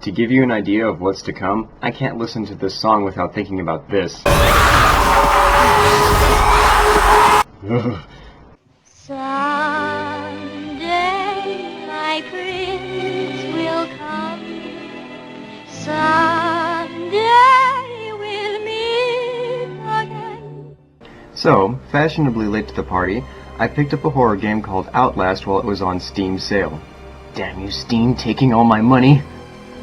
To give you an idea of what's to come, I can't listen to this song without thinking about this. Someday my prince will come. Someday we'll meet again. So, fashionably late to the party, I picked up a horror game called Outlast while it was on Steam sale. Damn you, Steam, taking all my money!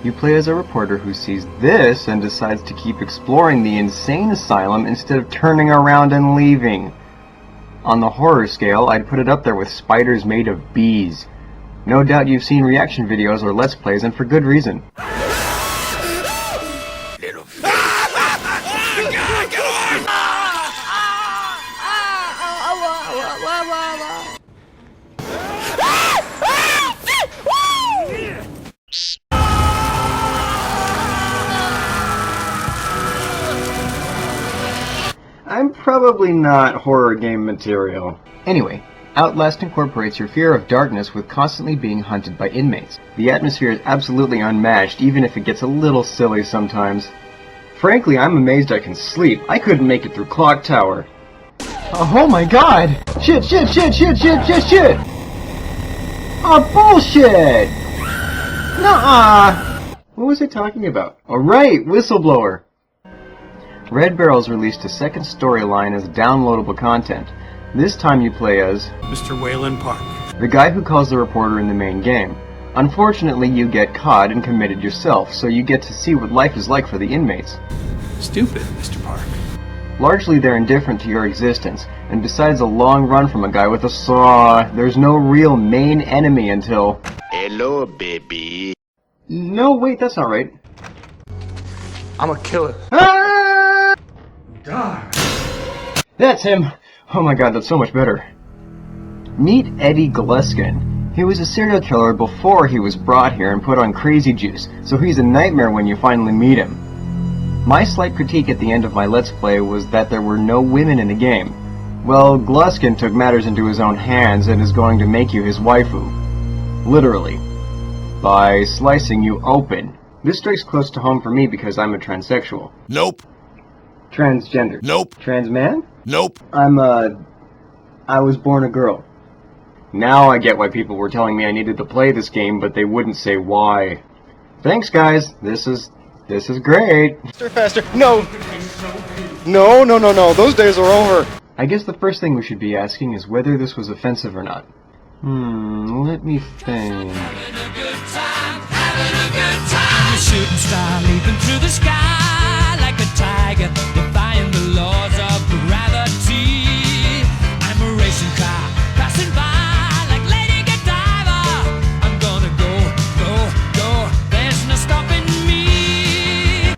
You play as a reporter who sees this and decides to keep exploring the insane asylum instead of turning around and leaving. On the horror scale, I'd put it up there with spiders made of bees. No doubt you've seen reaction videos or Let's Plays, and for good reason. I'm probably not horror game material. Anyway, Outlast incorporates your fear of darkness with constantly being hunted by inmates. The atmosphere is absolutely unmatched, even if it gets a little silly sometimes. Frankly, I'm amazed I can sleep. I couldn't make it through Clock Tower. Oh my god! Shit! Oh, bullshit! Nuh-uh! What was I talking about? Oh right, Whistleblower! Red Barrel's released a second storyline as downloadable content. This time you play as Mr. Wayland Park, the guy who calls the reporter in the main game. Unfortunately, you get caught and committed yourself, so you get to see what life is like for the inmates. Stupid, Mr. Park. Largely, they're indifferent to your existence, and besides a long run from a guy with a saw, there's no real main enemy until... Hello, baby. No, wait, that's not right. I'm a killer. Ah! Die. That's him! Oh my god, that's so much better. Meet Eddie Gluskin. He was a serial killer before he was brought here and put on crazy juice, so he's a nightmare when you finally meet him. My slight critique at the end of my Let's Play was that there were no women in the game. Well, Gluskin took matters into his own hands and is going to make you his waifu. Literally. By slicing you open. This strikes close to home for me because I'm a transsexual. Nope. Transgender. Nope. Transman? Nope. I was born a girl. Now I get why people were telling me I needed to play this game, but they wouldn't say why. Thanks, guys. This is great. Faster. No. No. Those days are over. I guess the first thing we should be asking is whether this was offensive or not. Let me think. Shooting star leaping through the sky like a tiger, defying the laws of gravity. I'm a racing car passing by like Lady Godiva. I'm gonna go. There's no stopping me.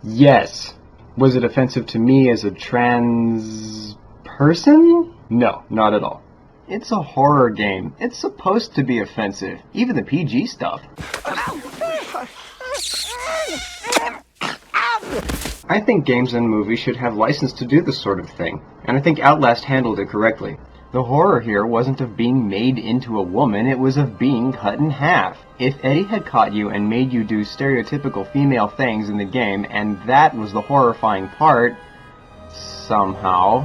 Yes. Was it offensive to me as a trans person? No, not at all. It's a horror game. It's supposed to be offensive. Even the PG stuff. I think games and movies should have license to do this sort of thing, and I think Outlast handled it correctly. The horror here wasn't of being made into a woman, it was of being cut in half. If Eddie had caught you and made you do stereotypical female things in the game, and that was the horrifying part, somehow,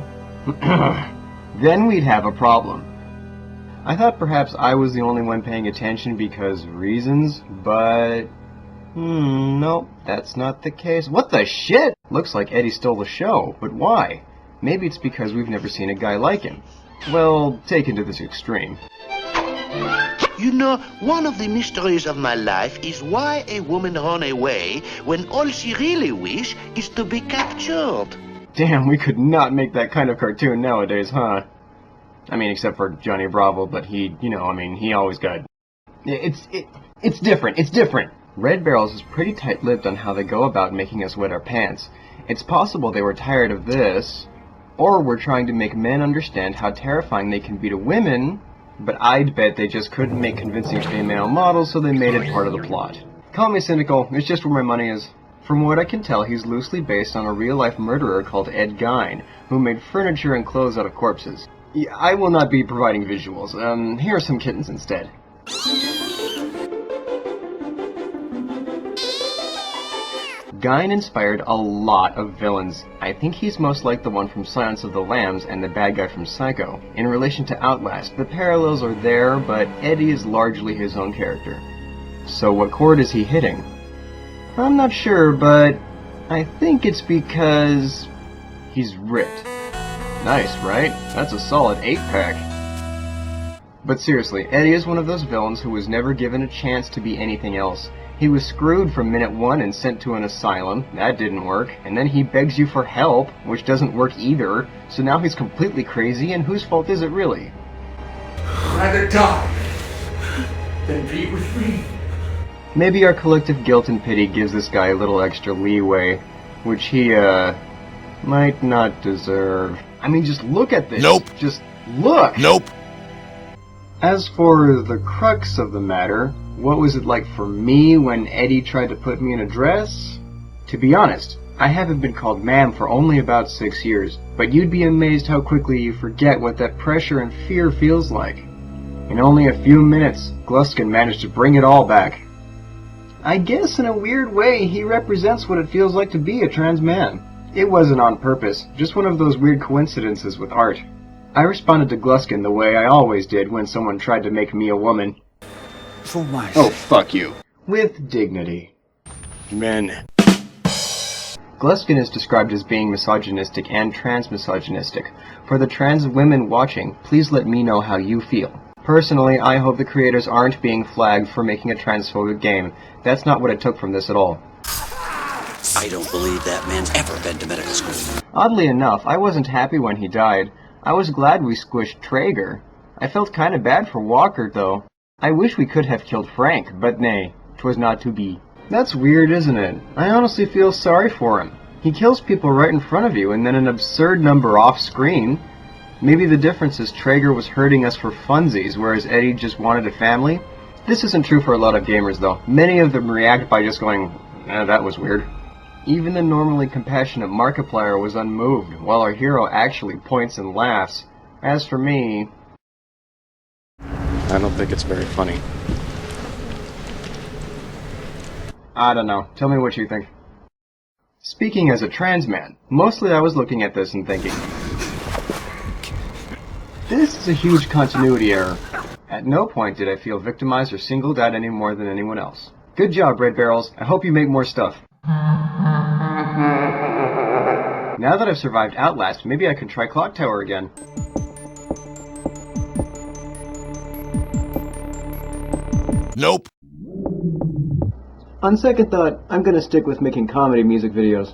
then we'd have a problem. I thought perhaps I was the only one paying attention because reasons, but... nope, that's not the case. What the shit? Looks like Eddie stole the show, but why? Maybe it's because we've never seen a guy like him. Well, taken to this extreme. You know, one of the mysteries of my life is why a woman run away when all she really wishes is to be captured. Damn, we could not make that kind of cartoon nowadays, huh? I mean, except for Johnny Bravo, but he, he always got... It's different. Red Barrels is pretty tight-lipped on how they go about making us wet our pants. It's possible they were tired of this, or were trying to make men understand how terrifying they can be to women, but I'd bet they just couldn't make convincing female models, so they made it part of the plot. Call me cynical, it's just where my money is. From what I can tell, he's loosely based on a real-life murderer called Ed Gein, who made furniture and clothes out of corpses. Yeah, I will not be providing visuals. Here are some kittens instead. Guine inspired a lot of villains. I think he's most like the one from Silence of the Lambs and the bad guy from Psycho. In relation to Outlast, the parallels are there, but Eddie is largely his own character. So what chord is he hitting? I'm not sure, but I think it's because he's ripped. Nice, right? That's a solid 8-pack. But seriously, Eddie is one of those villains who was never given a chance to be anything else. He was screwed from minute one and sent to an asylum. That didn't work. And then he begs you for help, which doesn't work either. So now he's completely crazy, and whose fault is it really? Rather die than be with me. Maybe our collective guilt and pity gives this guy a little extra leeway, which he, might not deserve. I mean, just look at this. Nope. Just look! Nope. As for the crux of the matter, what was it like for me when Eddie tried to put me in a dress? To be honest, I haven't been called ma'am for only about 6 years, but you'd be amazed how quickly you forget what that pressure and fear feels like. In only a few minutes, Gluskin managed to bring it all back. I guess in a weird way, he represents what it feels like to be a trans man. It wasn't on purpose, just one of those weird coincidences with art. I responded to Gluskin the way I always did when someone tried to make me a woman. For my Oh, fuck you. With dignity. Men. Gluskin is described as being misogynistic and trans-misogynistic. For the trans women watching, please let me know how you feel. Personally, I hope the creators aren't being flagged for making a transphobic game. That's not what it took from this at all. I don't believe that man's ever been to medical school. Oddly enough, I wasn't happy when he died. I was glad we squished Traeger. I felt kinda bad for Walker, though. I wish we could have killed Frank, but nay, 'twas not to be. That's weird, isn't it? I honestly feel sorry for him. He kills people right in front of you, and then an absurd number off-screen. Maybe the difference is Traeger was hurting us for funsies, whereas Eddie just wanted a family? This isn't true for a lot of gamers, though. Many of them react by just going, that was weird. Even the normally compassionate Markiplier was unmoved, while our hero actually points and laughs. As for me... I don't think it's very funny. I don't know. Tell me what you think. Speaking as a trans man, mostly I was looking at this and thinking, this is a huge continuity error. At no point did I feel victimized or singled out any more than anyone else. Good job, Red Barrels. I hope you make more stuff. Now that I've survived Outlast, maybe I can try Clock Tower again. Nope. On second thought, I'm gonna stick with making comedy music videos.